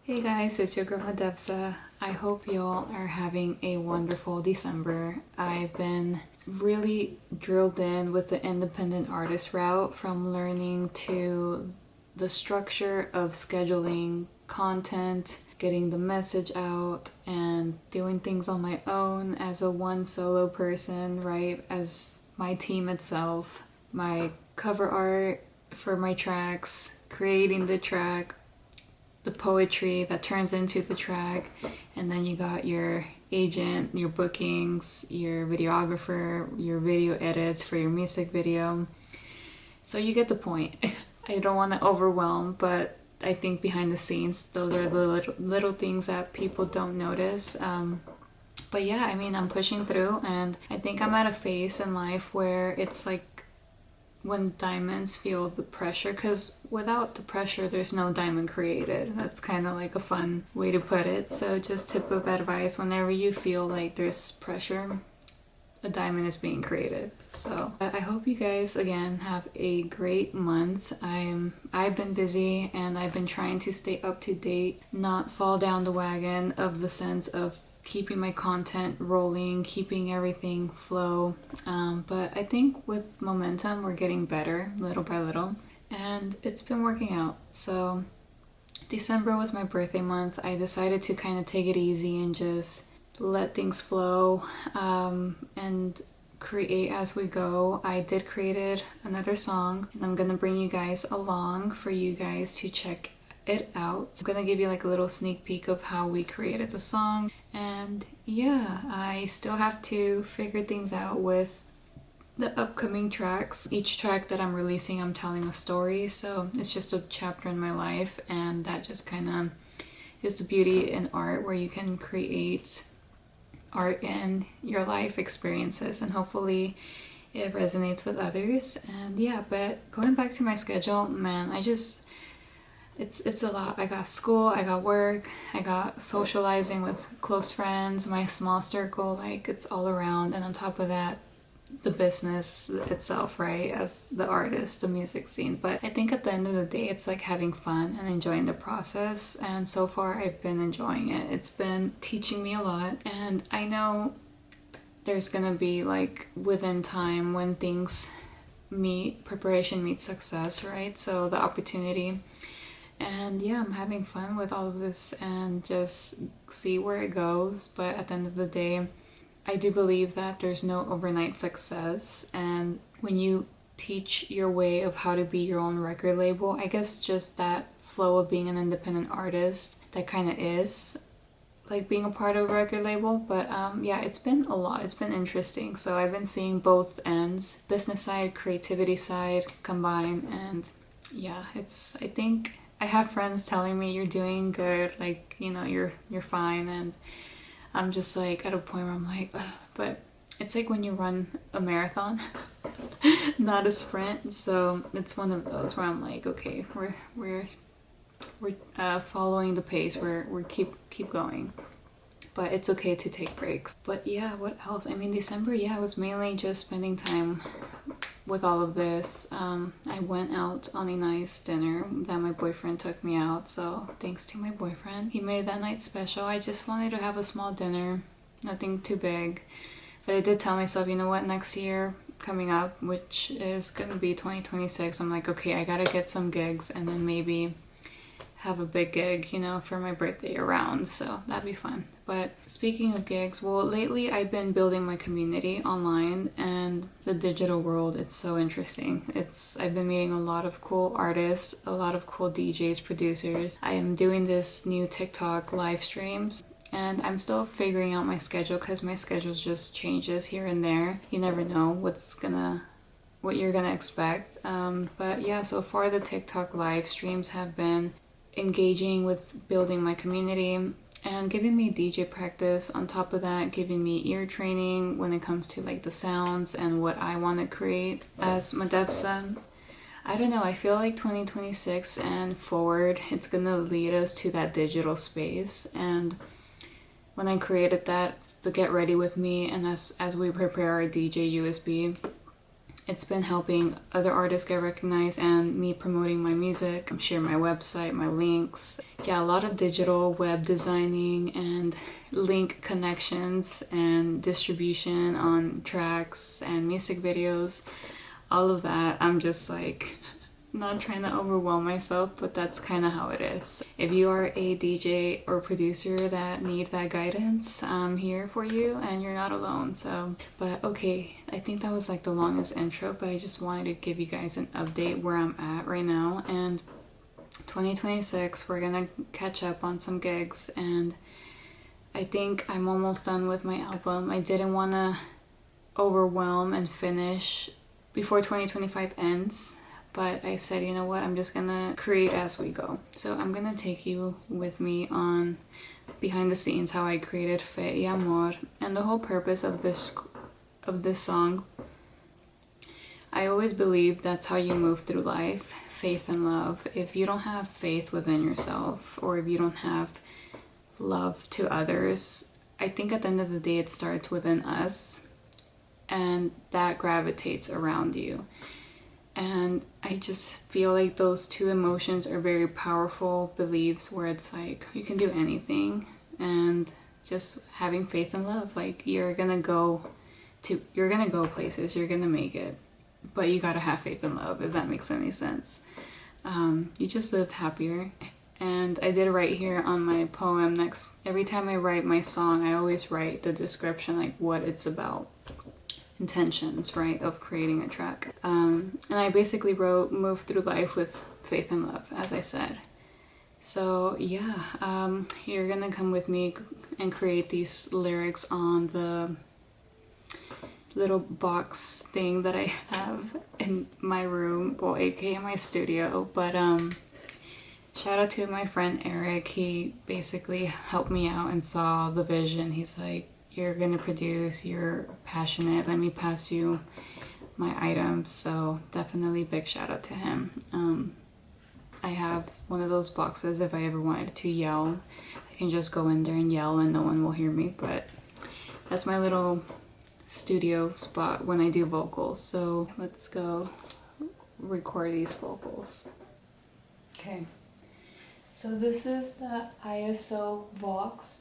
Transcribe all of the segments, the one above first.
Hey guys, it's your girl Madevza. I hope y'all are having a wonderful December. I've been really drilled in with the independent artist route, from learning to the structure of scheduling content, getting the message out, and doing things on my own as a one solo person, right? As my team itself, my cover art for my tracks, creating the track, the poetry that turns into the track, and then you got your agent, your bookings, your videographer, your video edits for your music video. So you get the point. I don't want to overwhelm, but I think behind the scenes, those are the little things that people don't notice. But yeah, I mean, I'm pushing through, and I think I'm at a phase in life where it's like when diamonds feel the pressure, because without the pressure there's no diamond created. That's kind of like a fun way to put it. So just tip of advice, whenever you feel like there's pressure, a diamond is being created. So I hope you guys again have a great month. I've been busy and I've been trying to stay up to date, not fall down the wagon of the sense of keeping my content rolling, keeping everything flow. But I think with momentum, we're getting better little by little, and it's been working out. So December was my birthday month. I decided to kind of take it easy and just let things flow, and create as we go. I did create another song, and I'm gonna bring you guys along for you guys to check it out. I'm gonna give you like a little sneak peek of how we created the song. And yeah, I still have to figure things out with the upcoming tracks. Each track that I'm releasing, I'm telling a story, so it's just a chapter in my life, and that just kind of is the beauty in art, where you can create art in your life experiences, and hopefully it resonates with others. And yeah, but going back to my schedule, man, it's a lot. I got school, I got work, I got socializing with close friends, my small circle, like it's all around. And on top of that, the business itself, right, as the artist, the music scene. But I think at the end of the day, it's like having fun and enjoying the process. And so far, I've been enjoying it. It's been teaching me a lot. And I know there's gonna be like within time when things meet, preparation meets success, right? So the opportunity. And yeah, I'm having fun with all of this and just see where it goes. But at the end of the day, I do believe that there's no overnight success. And when you teach your way of how to be your own record label, I guess just that flow of being an independent artist, that kind of is like being a part of a record label. But yeah, it's been a lot. It's been interesting. So I've been seeing both ends, business side, creativity side combined. And yeah, I think I have friends telling me you're doing good, like, you know, you're fine. And I'm just like at a point where I'm like, ugh. But it's like when you run a marathon, not a sprint. So it's one of those where I'm like, okay, we're following the pace. We're keep going. But it's okay to take breaks. But yeah, what else? I mean, December, yeah, it was mainly just spending time with all of this. I went out on a nice dinner that my boyfriend took me out, so thanks to my boyfriend. He made that night special. I just wanted to have a small dinner, nothing too big. But I did tell myself, you know what, next year coming up, which is gonna be 2026, I'm like, okay, I gotta get some gigs and then maybe have a big gig, you know, for my birthday around. So that'd be fun. But speaking of gigs, well, lately I've been building my community online, and the digital world, it's so interesting. I've been meeting a lot of cool artists, a lot of cool DJs, producers. I am doing this new TikTok live streams, and I'm still figuring out my schedule because my schedule just changes here and there. You never know what you're gonna expect. But yeah, so far the TikTok live streams have been engaging with building my community and giving me DJ practice. On top of that, giving me ear training when it comes to like the sounds and what I want to create as Madevza. I don't know, I feel like 2026 and forward, it's gonna lead us to that digital space. And when I created that, the Get Ready With Me, and as we prepare our DJ USB, it's been helping other artists get recognized and me promoting my music, share my website, my links. Yeah, a lot of digital web designing and link connections and distribution on tracks and music videos. All of that. I'm just like not trying to overwhelm myself, but that's kind of how it is. If you are a DJ or producer that need that guidance, I'm here for you and you're not alone. So, but okay, I think that was like the longest intro, but I just wanted to give you guys an update where I'm at right now. And 2026, we're gonna catch up on some gigs, and I think I'm almost done with my album. I didn't want to overwhelm and finish before 2025 ends. But I said, you know what, I'm just gonna create as we go. So I'm gonna take you with me on behind the scenes how I created Fe y Amor and the whole purpose of this song. I always believe that's how you move through life, faith and love. If you don't have faith within yourself, or if you don't have love to others, I think at the end of the day it starts within us, and that gravitates around you. And I just feel like those two emotions are very powerful beliefs where it's like you can do anything, and just having faith and love, like you're gonna go places, you're gonna make it, but you gotta have faith and love, if that makes any sense. You just live happier. And I did write here on my poem every time I write my song, I always write the description, like what it's about. Intentions, right, of creating a track. And I basically wrote move through life with faith and love, as I said. So yeah, you're gonna come with me and create these lyrics on the little box thing that I have in my room, well, aka my studio. But shout out to my friend Eric. He basically helped me out and saw the vision. He's like, you're gonna produce, you're passionate, let me pass you my items. So definitely big shout out to him. I have one of those boxes. If I ever wanted to yell, I can just go in there and yell and no one will hear me. But that's my little studio spot when I do vocals. So let's go record these vocals. Okay. So this is the ISO Vox,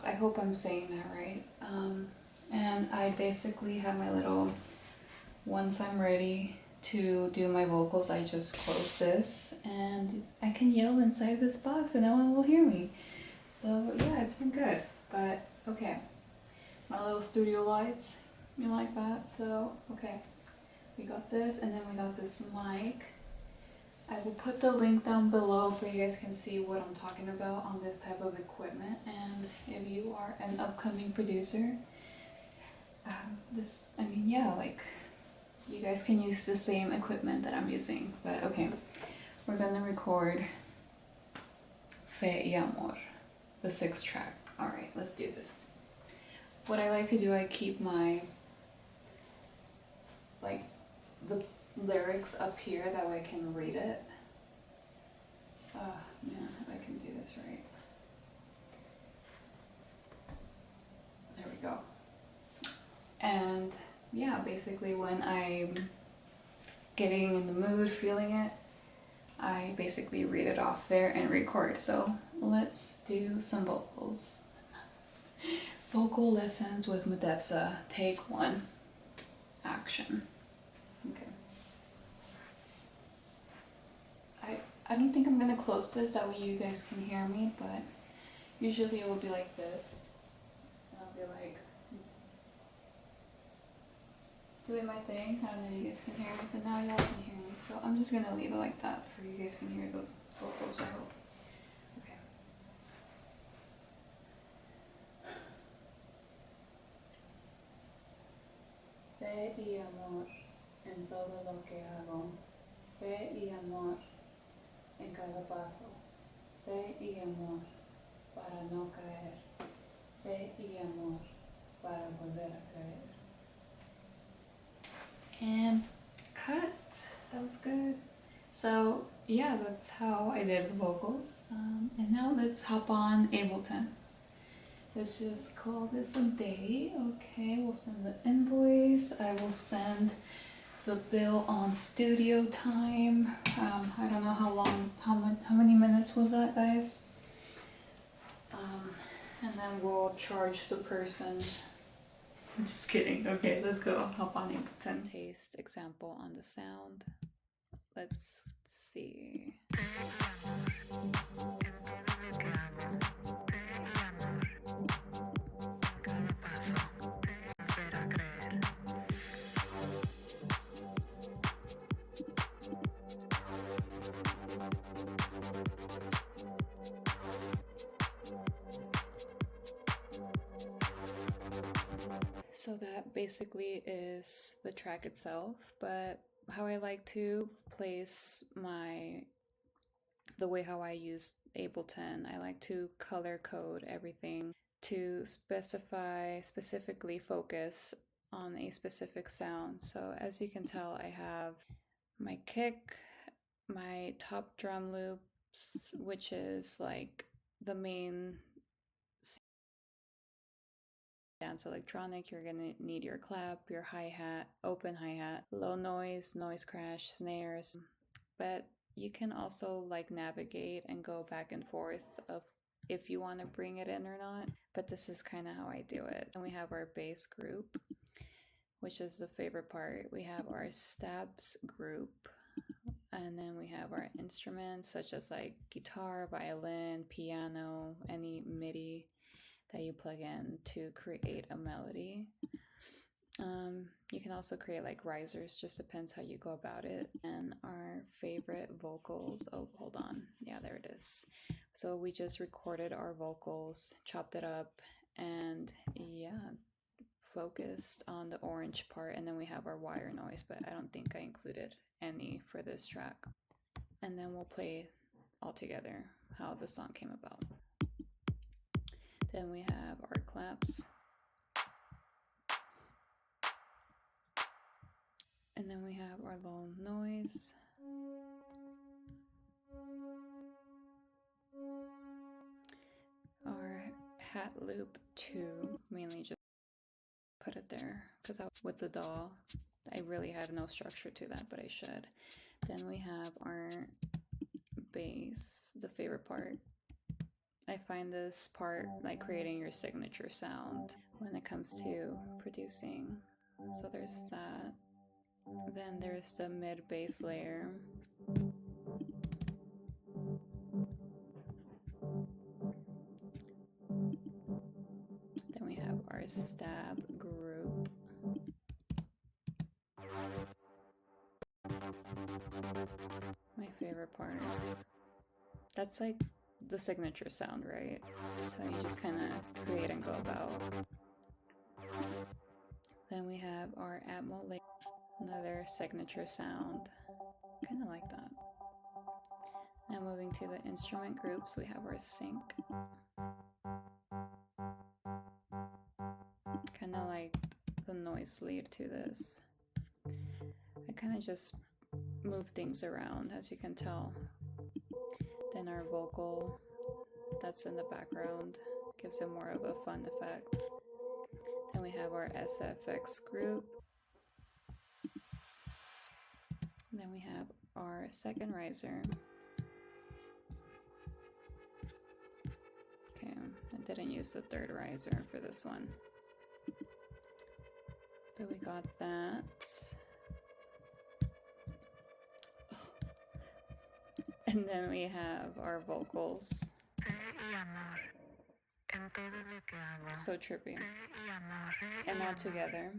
I hope I'm saying that right. And I basically have my little, once I'm ready to do my vocals, I just close this and I can yell inside this box and no one will hear me. So yeah, it's been good, but okay. My little studio lights, you like that? So, okay. We got this, and then we got this mic. I will put the link down below so you guys can see what I'm talking about on this type of equipment. And if you are an upcoming producer, you guys can use the same equipment that I'm using. But okay, we're gonna record Fe y Amor, the 6th track. Alright, let's do this. What I like to do, I keep my, the lyrics up here, that way I can read it. Oh man, if I can do this right. There we go. And yeah, basically when I'm getting in the mood, feeling it, I basically read it off there and record. So let's do some vocals. Vocal lessons with Madevza, take 1, action. Okay. I don't think I'm gonna close this, that way you guys can hear me, but usually it will be like this. And I'll be like, doing my thing. I don't know if you guys can hear me, but now y'all can hear me. So I'm just gonna leave it like that for you guys can hear the vocals, I hope. Okay. Fe y amor en todo lo que hago. Fe y amor en cada paso. Fe y amor para no caer. Fe y amor para volver a creer. And cut. That was good. So yeah, that's how I did the vocals. And now let's hop on Ableton. Let's just call this a day. Okay, we'll send the invoice. I will send the bill on studio time. I don't know how many minutes was that, guys? And then we'll charge the person. I'm just kidding. Okay, let's go. Hop on and taste example on the sound. Let's see. So that basically is the track itself, but how I like to place the way how I use Ableton, I like to color code everything to specifically focus on a specific sound. So as you can tell, I have my kick, my top drum loops, which is like the main dance electronic. You're gonna need your clap, your hi-hat, open hi-hat, low noise, noise crash, snares, but you can also like navigate and go back and forth of if you want to bring it in or not, but this is kind of how I do it. And we have our bass group, which is the favorite part. We have our stabs group, and then we have our instruments such as like guitar, violin, piano, any MIDI that you plug in to create a melody. You can also create like risers, just depends how you go about it. And our favorite vocals, oh, hold on. Yeah, there it is. So we just recorded our vocals, chopped it up, and yeah, focused on the orange part. And then we have our wire noise, but I don't think I included any for this track. And then we'll play all together how the song came about. Then we have our claps. And then we have our low noise. Our hat loop 2, mainly just put it there because with the DAW, I really had no structure to that, but I should. Then we have our bass, the favorite part. I find this part like creating your signature sound when it comes to producing. So there's that. Then there's the mid bass layer. Then we have our stab group. My favorite part. That's like the signature sound, right? So you just kind of create and go about. Then we have our Atmo layer, another signature sound, kind of like that. Now moving to the instrument groups, we have our sync, kind of like the noise lead to this. I kind of just move things around, as you can tell. Then our vocal, that's in the background, gives it more of a fun effect. Then we have our SFX group. Then we have our second riser. Okay, I didn't use the third riser for this one. But we got that. And then we have our vocals. So trippy. And all together.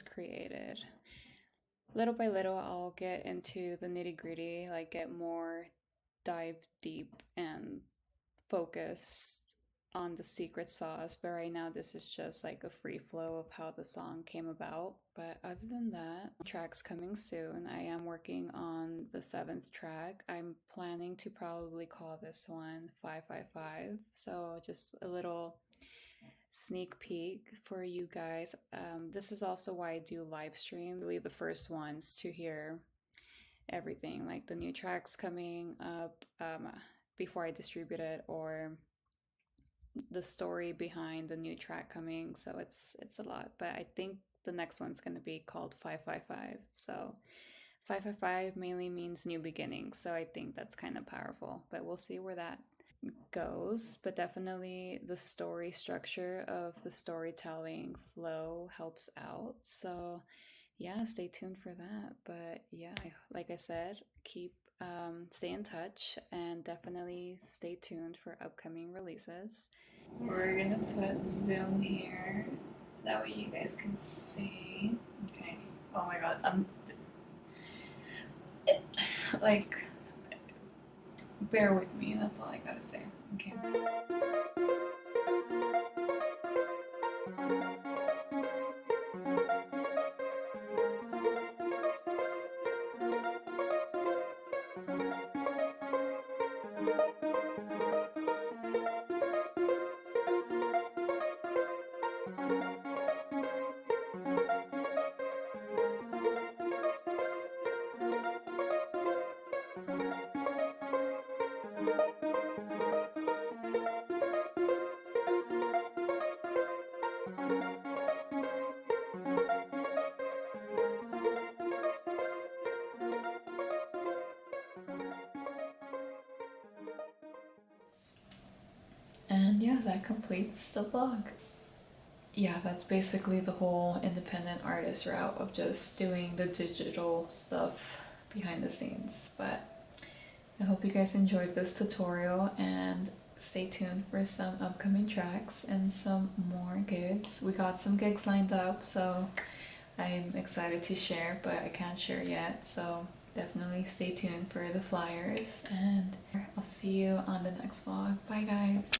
just created. Little by little, I'll get into the nitty-gritty, like get more dive deep and focus on the secret sauce, but right now this is just like a free flow of how the song came about. But other than that, tracks coming soon. I am working on the seventh track. I'm planning to probably call this one 555. So just a little sneak peek for you guys. This is also why I do live stream, really the first ones to hear everything, like the new tracks coming up before I distribute it, or the story behind the new track coming. So it's a lot, but I think the next one's going to be called 555. So 555 mainly means new beginnings, so I think that's kind of powerful, but we'll see where that goes. But definitely the story structure of the storytelling flow helps out. So yeah, stay tuned for that. But yeah, like I said, stay in touch and definitely stay tuned for upcoming releases. We're gonna put zoom here, that way you guys can see. Okay. Oh my god, like, bear with me, that's all I gotta say. Okay. And yeah, that completes the vlog. Yeah, that's basically the whole independent artist route of just doing the digital stuff behind the scenes. But I hope you guys enjoyed this tutorial, and stay tuned for some upcoming tracks and some more gigs. We got some gigs lined up, so I'm excited to share, but I can't share yet. So definitely stay tuned for the flyers, and I'll see you on the next vlog. Bye guys!